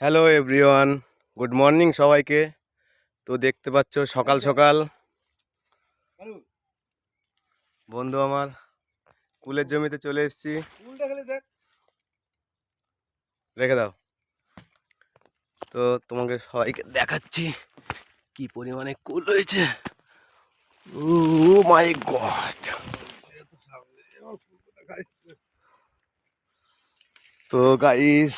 Hello everyone, good morning সবাইকে। তো দেখতে পাচ্ছ সকাল সকাল বন্ধু আমার কুলের জমিতে চলে এসেছি। রেখে দাও। তো তোমাকে সবাইকে দেখাচ্ছি কি পরিমাণে কুল হয়েছে। ও মাই গড! তো গাইস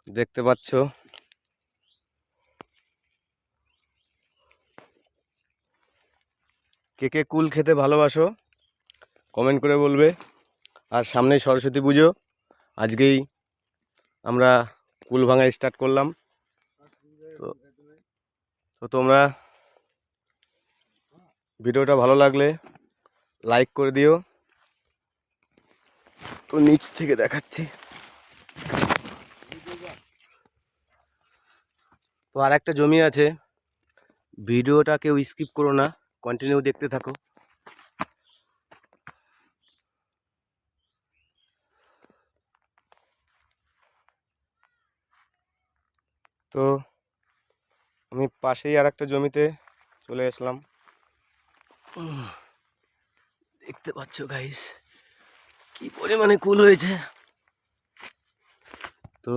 দেখতে পাচ্ছ কে কে কুল খেতে ভালোবাসো কমেন্ট করে বলবে। আর সামনেই সরস্বতী পুজো, আজকেই আমরা কুল ভাঙা স্টার্ট করলাম। তো তো তোমরা ভিডিওটা ভালো লাগলে লাইক করে দিও। তো নিচ থেকে দেখাচ্ছি। তো আর একটা জমি আছে, ভিডিওটা কেউ স্কিপ করো না, কন্টিনিউ দেখতে থাকো। তো আমি পাশেই আর একটা জমিতে চলে আসলাম। দেখতে পাচ্ছ গাইস কি পরিমাণে কুল হয়েছে। তো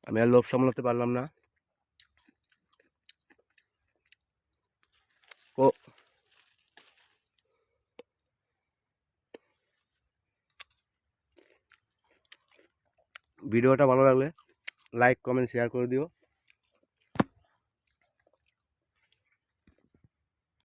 আমি আর লোভ সামলাতে পারলাম না। ও ভিডিওটা ভালো লাগলে লাইক কমেন্ট শেয়ার করে দিও।